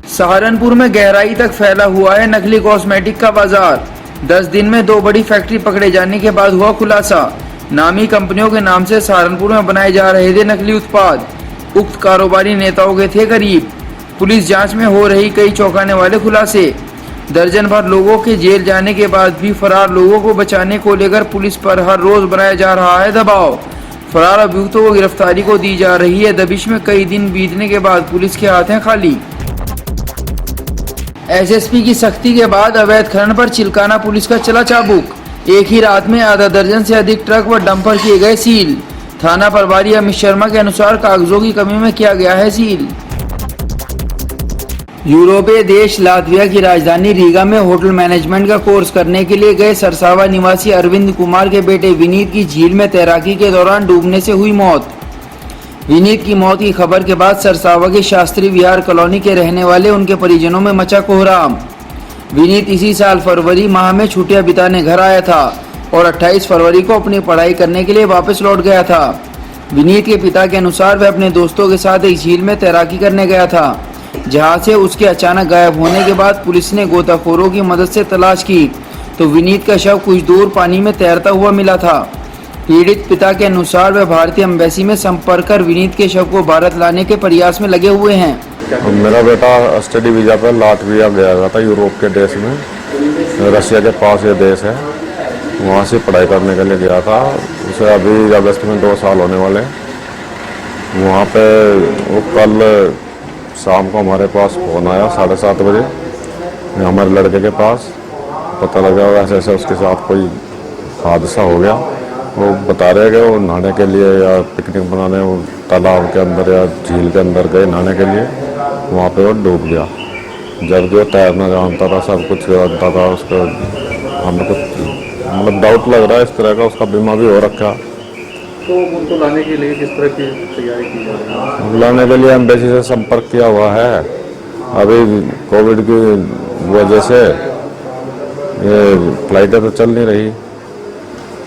सहारनपुर में गहराई तक फैला हुआ है नकली कॉस्मेटिक का बाजार। 10 दिन में 2 बड़ी फैक्ट्री पकड़े जाने के बाद हुआ खुलासा। नामी कंपनियों के नाम से सहारनपुर में बनाए जा रहे थे नकली उत्पाद। उक्त कारोबारी नेताओं के थे करीब। पुलिस जांच में हो रही कई चौंकाने वाले खुलासे। दर्जन भर लोगों के जेल जाने के बाद भी फरार लोगों को बचाने को लेकर पुलिस पर हर रोज बनाया जा रहा है दबाव। फरार अभियुक्तों को गिरफ्तारी को दी जा रही है दबिश में। कई दिन बीतने के बाद पुलिस के हाथ हैं खाली। एसएसपी की सख्ती के बाद अवैध खनन पर चिल्काना पुलिस का चला चाबुक। एक ही रात में आधा दर्जन से अधिक ट्रक व डंपर किए गए सील। थाना प्रभारी अमित शर्मा के अनुसार कागजों की कमी में किया गया है सील। यूरोपीय देश लातविया की राजधानी रीगा में होटल मैनेजमेंट का कोर्स करने के लिए गए सरसावा निवासी अरविंद कुमार के बेटे विनीत की झील में तैराकी के दौरान डूबने से हुई मौत। विनीत की मौत की खबर के बाद सरसावा के शास्त्री विहार कॉलोनी के रहने वाले उनके परिजनों में मचा कोहराम। विनीत इसी साल फरवरी माह में छुट्टियां बिताने घर आया था और 28 फरवरी को अपनी पढ़ाई करने के लिए वापस लौट गया था। विनीत के पिता के अनुसार वह अपने दोस्तों के साथ एक झील में तैराकी करने गया था, जहां से उसके अचानक गायब होने के बाद पुलिस ने गोताखोरों की मदद से तलाश की तो विनीत का शव कुछ दूर पानी में तैरता हुआ मिला था। पीड़ित पिता के अनुसार वह भारतीय एम्बेसी में संपर्क कर विनीत के शव को भारत लाने के प्रयास में लगे हुए हैं। मेरा बेटा स्टडी वीजा पर लातविया गया था, यूरोप के देश में। रशिया के पास ये देश है, वहाँ से पढ़ाई करने के लिए गया था। उसे अभी अगस्त में 2 साल होने वाले। वहाँ पे वो कल शाम को हमारे पास फ़ोन आया 7:30 बजे हमारे लड़के के पास। पता लगा ऐसे ऐसे उसके साथ कोई हादसा हो गया। वो बता रहे कि वो नहाने के लिए या पिकनिक बनाने वो तालाब के अंदर या झील के अंदर गए नहाने के लिए, वहाँ पे वो डूब गया। जब जो तैरना जानता था, सब कुछ जानता था, उसका हमें कुछ मतलब डाउट लग रहा है इस तरह का उसका बीमा भी हो रखा। तो उनको लाने के लिए किस तरह की तैयारी की जा रही है? लाने के लिए एम्बेसी से संपर्क किया हुआ है। अभी कोविड की वजह से ये फ्लाइटें तो चल नहीं रही।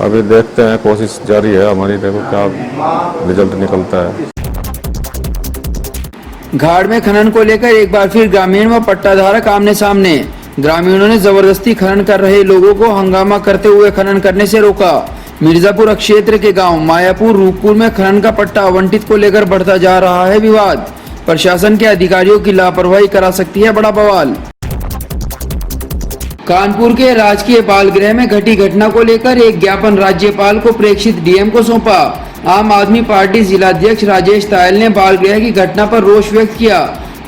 अभी देखते हैं, कोशिश जारी है हमारी, देखो क्या रिजल्ट निकलता है। घाट में खनन को लेकर एक बार फिर ग्रामीण व पट्टाधारक आमने सामने। ग्रामीणों ने जबरदस्ती खनन कर रहे लोगों को हंगामा करते हुए खनन करने से रोका। मिर्जापुर क्षेत्र के गांव मायापुर रूपपुर में खनन का पट्टा आवंटित को लेकर बढ़ता जा रहा है विवाद। प्रशासन के अधिकारियों की लापरवाही करा सकती है बड़ा बवाल। कानपुर के राजकीय बाल गृह में घटी घटना को लेकर एक ज्ञापन राज्यपाल को प्रेषित डीएम को सौंपा। आम आदमी पार्टी जिलाध्यक्ष राजेश तायल ने बाल गृह की घटना पर रोष व्यक्त किया।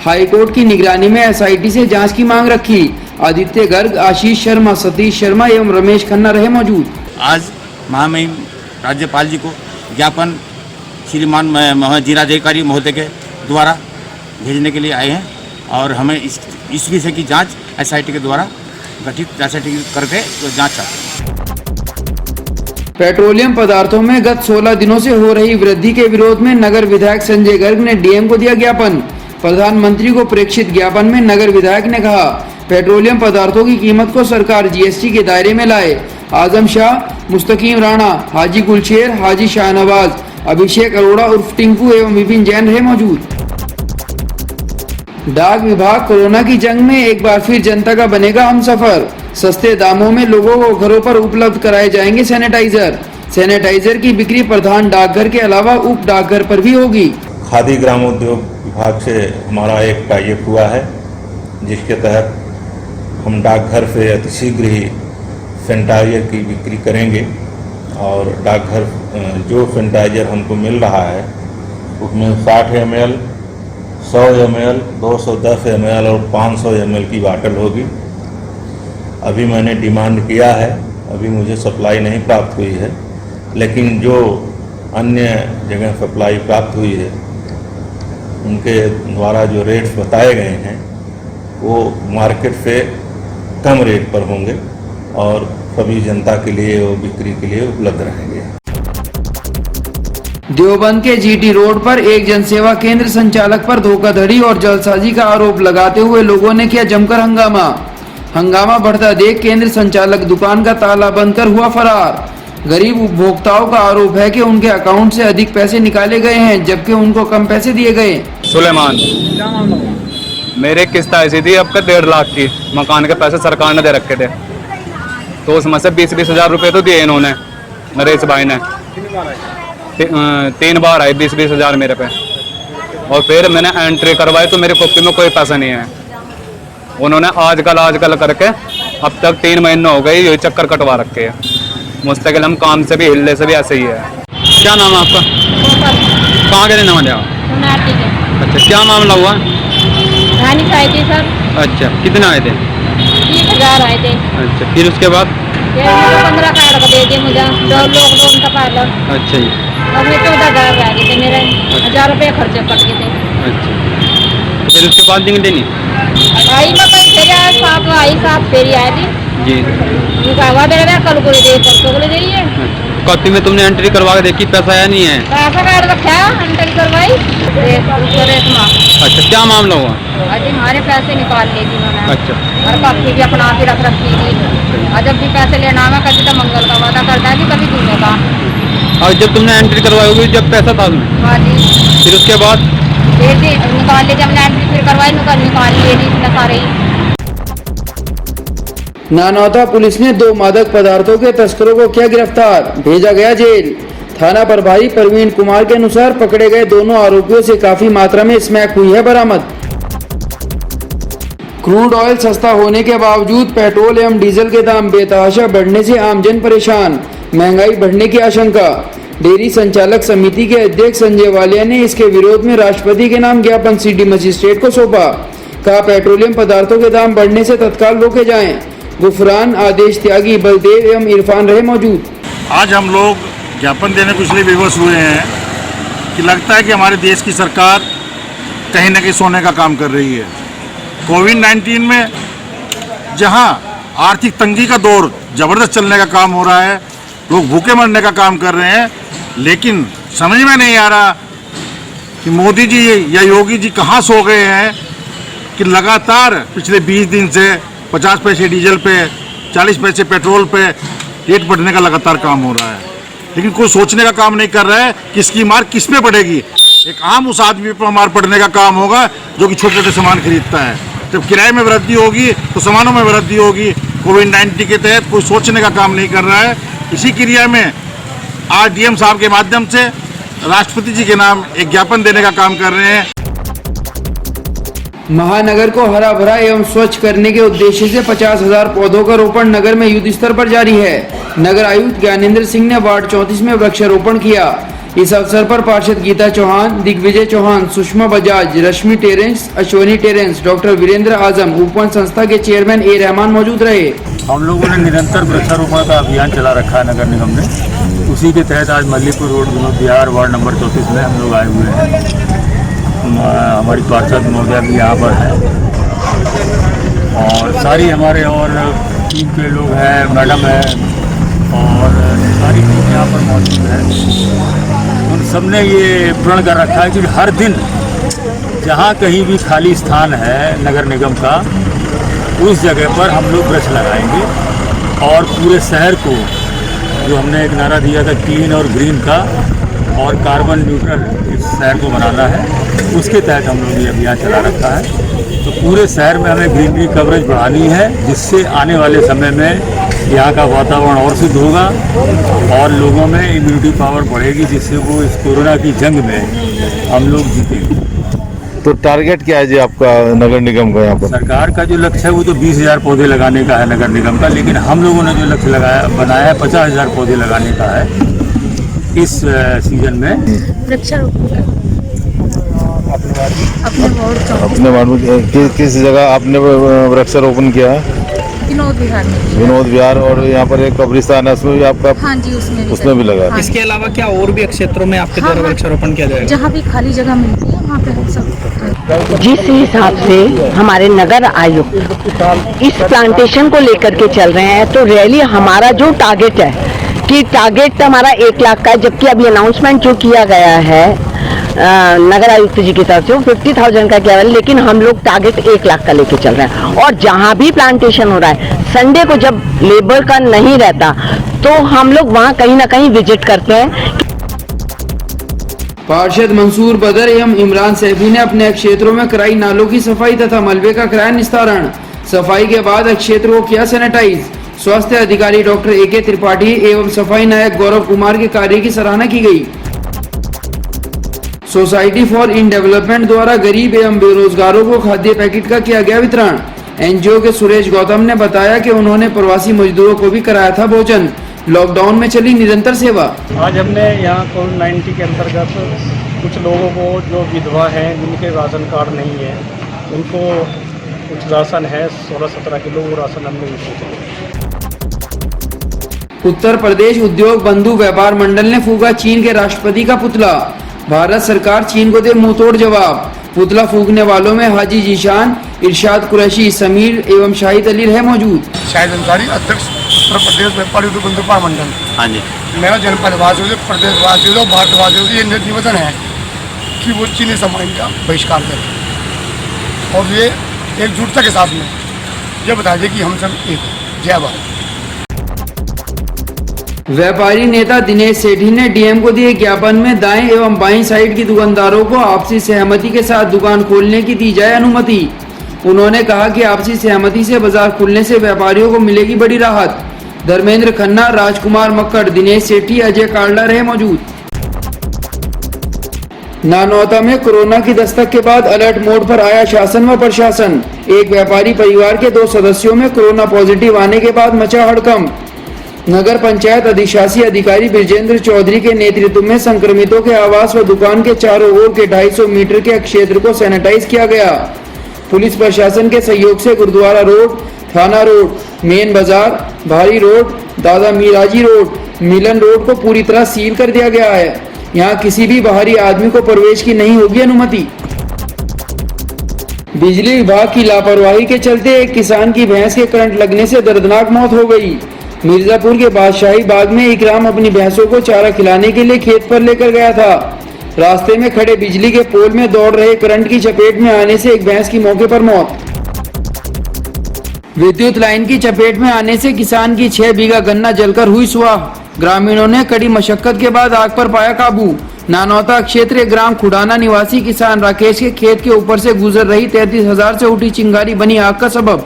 हाईकोर्ट की निगरानी में एसआईटी से जांच की मांग रखी। आदित्य गर्ग, आशीष शर्मा, सतीश शर्मा एवं रमेश खन्ना रहे मौजूद। आज महामहिम राज्यपाल जी को ज्ञापन श्रीमान जिलाधिकारी महोदय के द्वारा भेजने के लिए आए हैं और हमें इस विषय की जाँच एसआईटी के द्वारा गठित एसआईटी करके तो जांच चाहते हैं। पेट्रोलियम पदार्थों में गत 16 दिनों से हो रही वृद्धि के विरोध में नगर विधायक संजय गर्ग ने डीएम को दिया ज्ञापन। प्रधानमंत्री को प्रेषित ज्ञापन में नगर विधायक ने कहा, पेट्रोलियम पदार्थों की कीमत को सरकार जीएसटी के दायरे में लाए। आजम शाह, मुस्तकीम राणा, हाजी गुलशेर, हाजी शाहनवाज, अभिषेक अरोड़ा उर्फ टिंकू एवं विपिन जैन रहे मौजूद। डाक विभाग कोरोना की जंग में एक बार फिर जनता का बनेगा हमसफर। सस्ते दामों में लोगों को घरों पर उपलब्ध कराए जाएंगे सैनिटाइजर। सैनिटाइजर की बिक्री प्रधान डाकघर के अलावा उप डाकघर पर भी होगी। खादी ग्रामोद्योग विभाग से हमारा एक टाइप हुआ है, जिसके तहत हम डाकघर से अतिशीघ्र ही सैनिटाइजर की बिक्री करेंगे और डाकघर जो सैनिटाइजर हमको मिल रहा है उसमें 60 ml, 100 ml, 210 ml और 500 ml की बाटल होगी। अभी मैंने डिमांड किया है, अभी मुझे सप्लाई नहीं प्राप्त हुई है, लेकिन जो अन्य जगह सप्लाई प्राप्त हुई है उनके द्वारा जो रेट्स बताए गए हैं वो मार्केट से कम रेट पर होंगे और सभी जनता के लिए वो बिक्री के लिए उपलब्ध रहेंगे। देवबंद के जीटी रोड पर एक जनसेवा केंद्र संचालक पर धोखाधड़ी और जलसाजी का आरोप लगाते हुए लोगों ने किया जमकर हंगामा। हंगामा बढ़ता देख केंद्र संचालक दुकान का ताला बंद कर हुआ फरार। गरीब उपभोक्ताओं का आरोप है कि उनके अकाउंट से अधिक पैसे निकाले गए हैं, जबकि उनको कम पैसे दिए गए। सुलेमान, मेरे किस्त ऐसी थी अब 1.5 लाख की, मकान के पैसे सरकार ने दे रखे थे, तो उसमें से 20-20 हज़ार रुपये तो दिए इन्होंने, नरेश भाई ने। 3 बार आए 20-20 हज़ार मेरे पे, और फिर मैंने एंट्री करवाई तो मेरे कॉपी में कोई पैसा नहीं है। उन्होंने आजकल करके अब तक 3 महीने हो गए ये चक्कर कटवा रखे हैं। मुस्तकिल हम काम से भी हिलने से भी ऐसे ही है। क्या नाम है आपका? कहाँ के रहने वाले आप? अच्छा, क्या मामला हुआ? धानी आए थे सर। अच्छा, कितने आए थे? 30,000 आए थे। अच्छा, फिर उसके बाद? 15 कार्ड का दे दिए मुझे, लोन का पार्लर। अच्छा जी। और मैं 14,000 रह गए थे मेरे, 1,000 रुपये खर्चे कट गए थे। अच्छा, फिर उसके बाद देंगे देनी? आई मैं कल फेरी आया, 7 फेरी आए थे जी। दे रहे कल को दे, परसों को दे दिए। कॉपी में तुमने एंट्री करवा के देखी, पैसा आया नहीं है? पैसा कार्ड रखा, एंट्री करवाई। अच्छा, क्या मामला हुआ? अजी हमारे पैसे निकाल लिए थी उन्होंने। अच्छा। और कॉपी भी अपना आप ही रख रखी थी, और जब भी पैसे लेना है कभी तो मंगल का वादा करता है कि कभी दूंगे का। और जब तुमने एंट्री करवाई होगी जब पैसा था उसमें? हाँ जी। फिर उसके बाद? निकाल लिए, जब हमने एंट्री फिर करवाई निकाल लिए नहीं इतने सारे ही। नानौता पुलिस ने 2 मादक पदार्थों के तस्करों को किया गिरफ्तार, भेजा गया जेल। थाना प्रभारी प्रवीण कुमार के अनुसार पकड़े गए दोनों आरोपियों से काफी मात्रा में स्मैक हुई है बरामद। क्रूड ऑयल सस्ता होने के बावजूद पेट्रोल एवं डीजल के दाम बेतहाशा बढ़ने से आमजन परेशान, महंगाई बढ़ने की आशंका। डेयरी संचालक समिति के अध्यक्ष संजय वालिया ने इसके विरोध में राष्ट्रपति के नाम ज्ञापन सिटी मजिस्ट्रेट को सौंपा। कहा पेट्रोलियम पदार्थों के दाम बढ़ने से तत्काल रोके जाएं। गुफरान, आदेश त्यागी, बलदेव एवं इरफान रहे मौजूद। आज हम लोग ज्ञापन देने को इसलिए विवश हुए हैं कि लगता है कि हमारे देश की सरकार कहीं न कहीं सोने का काम कर रही है। कोविड-19 में जहां आर्थिक तंगी का दौर ज़बरदस्त चलने का काम हो रहा है, लोग भूखे मरने का काम कर रहे हैं, लेकिन समझ में नहीं आ रहा कि मोदी जी या योगी जी कहाँ सो गए हैं कि लगातार पिछले 20 दिन से 50 पैसे डीजल पे, 40 पैसे पेट्रोल पे रेट बढ़ने का लगातार काम हो रहा है, लेकिन कोई सोचने का काम नहीं कर रहा है कि इसकी मार किस पे पड़ेगी। एक आम उस आदमी पर मार पड़ने का काम होगा जो कि छोटे छोटे सामान खरीदता है। जब किराए में वृद्धि होगी तो सामानों में वृद्धि होगी। कोविड-19 के तहत कोई सोचने का काम नहीं कर रहा है। इसी क्रिया में आज डीएम साहब के माध्यम से राष्ट्रपति जी के नाम एक ज्ञापन देने का काम कर रहे हैं। महानगर को हरा भरा एवं स्वच्छ करने के उद्देश्य से 50,000 पौधों का रोपण नगर में युद्ध स्तर पर जारी है। नगर आयुक्त ज्ञानेंद्र सिंह ने वार्ड 34 में वृक्षारोपण किया। इस अवसर पर पार्षद Geeta Chauhan, Digvijay Chauhan, Sushma Bajaj, Rashmi Terence, Ashwani Terence, doctor Virendra Azam, Upvan संस्था के चेयरमैन ए रहमान मौजूद रहे। हम लोगों ने निरंतर वृक्षारोपण का अभियान चला रखा है नगर निगम ने। उसी के तहत आज मल्लीपुर रोड विनोद विहार वार्ड नंबर 34 में हम लोग आए हुए हैं। हमारी पार्षद महोदया भी यहाँ पर है और सारी हमारे और टीम के लोग हैं, मैडम है और सारी टीम यहाँ पर मौजूद है। उन सब ने ये प्रण कर रखा है कि हर दिन जहाँ कहीं भी खाली स्थान है नगर निगम का, उस जगह पर हम लोग वृक्ष लगाएंगे और पूरे शहर को, जो हमने एक नारा दिया था क्लीन और ग्रीन का और कार्बन न्यूट्रल इस शहर को बनाना है, उसके तहत हम लोग ये अभियान चला रखा है। तो पूरे शहर में हमें ग्रीनरी कवरेज बढ़ानी है, जिससे आने वाले समय में यहाँ का वातावरण और शुद्ध होगा और लोगों में इम्यूनिटी पावर बढ़ेगी, जिससे वो इस कोरोना की जंग में हम लोग जीतेंगे। तो टारगेट क्या है जी आपका नगर निगम का यहाँ पर? सरकार का जो लक्ष्य है वो तो 20,000 पौधे लगाने का है नगर निगम का, लेकिन हम लोगों ने जो लक्ष्य बनाया है 50,000 पौधे लगाने का है इस सीजन में। अपने वार्ड में किस जगह आपने वृक्षारोपण किया है? विनोद विहार और यहाँ पर एक कब्रिस्तान है, उसमें भी आपका? हाँ जी, उसमें भी लगा। हाँ, इसके अलावा क्या और भी क्षेत्रों में आपके द्वारा वृक्षारोपण किया जाएगा? जहाँ भी खाली जगह मिलती है वहाँ पे हम सब। जिस हिसाब से हमारे नगर आयुक्त इस प्लांटेशन को लेकर के चल रहे हैं, तो रियली हमारा जो टारगेट है कि टारगेट हमारा 1 लाख का है, जबकि अभी अनाउंसमेंट जो किया गया है नगर आयुक्त जी की तरफ से 50,000 का किया है, लेकिन हम लोग टारगेट 1 लाख का लेके चल रहे हैं। और जहां भी प्लांटेशन हो रहा है, संडे को जब लेबर का नहीं रहता तो हम लोग वहां कहीं ना कहीं विजिट करते हैं। पार्षद मंसूर बदर एवं इमरान सैफी ने अपने क्षेत्रों में कराई नालों की सफाई तथा मलबे का कराया निस्तारण। सफाई के बाद क्षेत्र को किया सैनिटाइज। स्वास्थ्य अधिकारी डॉक्टर AK त्रिपाठी एवं सफाई नायक गौरव कुमार के कार्य की सराहना की गई। सोसाइटी फॉर इन डेवलपमेंट द्वारा गरीब एवं बेरोजगारों को खाद्य पैकेट का किया गया वितरण। NGO के सुरेश गौतम ने बताया कि उन्होंने प्रवासी मजदूरों को भी कराया था भोजन। लॉकडाउन में चली निरंतर सेवा। आज हमने यहाँ कोविड-19 के अंतर्गत कुछ लोगों को जो विधवा हैं, जिनके राशन कार्ड नहीं है, उनको कुछ राशन है 16-17 किलो, वो राशन हमने वितरित। उत्तर प्रदेश उद्योग बंधु व्यापार मंडल ने फूका चीन के राष्ट्रपति का पुतला। भारत सरकार चीन को दे मुंहतोड़ जवाब। पुतला फूकने वालों में हाजी जीशान, इरशाद कुरैशी, समीर एवं शाहिद अली रहे मौजूद। शाहिद अंसारी, अध्यक्ष उत्तर प्रदेश व्यापारी उद्योग बंधु मंडल। हाँ जी, मेरा जनपद वासियों से, प्रदेशवासियों से, भारतवासियों से ये निवेदन है कि वो चीनी सामान का बहिष्कार करें और ये एकजुटता के साथ में ये बता दें कि हम सब एक हैं। जय भारत। व्यापारी नेता दिनेश सेठी ने DM को दिए ज्ञापन में दाएं एवं बाईं साइड की दुकानदारों को आपसी सहमति के साथ दुकान खोलने की दी जाए अनुमति। उन्होंने कहा कि आपसी सहमति से बाजार खुलने से व्यापारियों को मिलेगी बड़ी राहत। धर्मेंद्र खन्ना, राजकुमार मक्कड़, दिनेश सेठी, अजय काल्डा रहे मौजूद। नानौता में कोरोना की दस्तक के बाद अलर्ट मोड पर आया शासन व प्रशासन। एक व्यापारी परिवार के 2 सदस्यों में कोरोना पॉजिटिव आने के बाद मचा हड़कंप। नगर पंचायत अधिशासी अधिकारी बिरजेंद्र चौधरी के नेतृत्व में संक्रमितों के आवास व दुकान के चारों ओर के 250 मीटर के क्षेत्र को सैनिटाइज किया गया। पुलिस प्रशासन के सहयोग से गुरुद्वारा रोड, थाना रोड, मेन बाजार, भारी रोड, दादा मीराजी रोड, मिलन रोड को पूरी तरह सील कर दिया गया है। यहाँ किसी भी बाहरी आदमी को प्रवेश की नहीं होगी अनुमति। बिजली विभाग की लापरवाही के चलते एक किसान की भैंस के करंट लगने से दर्दनाक मौत हो गई। मिर्जापुर के बादशाही बाग में इकराम अपनी भैंसों को चारा खिलाने के लिए खेत पर लेकर गया था। रास्ते में खड़े बिजली के पोल में दौड़ रहे करंट की चपेट में आने से एक भैंस की मौके पर मौत। विद्युत लाइन की चपेट में आने से किसान की 6 बीघा गन्ना जलकर हुई सुआह। ग्रामीणों ने कड़ी मशक्कत के बाद आग पर पाया काबू। नानौता क्षेत्रीय ग्राम खुडाना निवासी किसान राकेश के खेत के ऊपर से गुजर रही 33,000 से उठी चिंगारी बनी आग का सबब।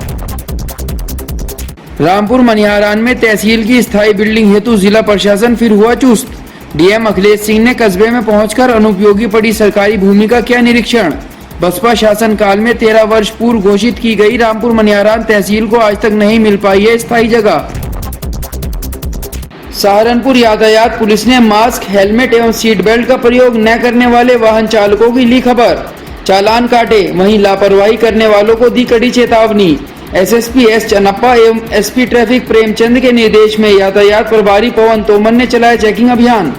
रामपुर मनिहारान में तहसील की स्थायी बिल्डिंग हेतु जिला प्रशासन फिर हुआ चुस्त। DM अखिलेश सिंह ने कस्बे में पहुंचकर अनुपयोगी पड़ी सरकारी भूमि का किया निरीक्षण। बसपा शासन काल में 13 वर्ष पूर्व घोषित की गई रामपुर मनिहारान तहसील को आज तक नहीं मिल पाई है स्थायी जगह। सहारनपुर यातायात पुलिस ने मास्क, हेलमेट एवं सीट बेल्ट का प्रयोग न करने वाले वाहन चालकों की ली खबर। चालान काटे, वहीं लापरवाही करने वालों को दी कड़ी चेतावनी। SSP S चन्नप्पा एवं SP ट्रैफिक प्रेमचंद के निर्देश में यातायात प्रभारी पवन तोमर ने चलाया चेकिंग अभियान।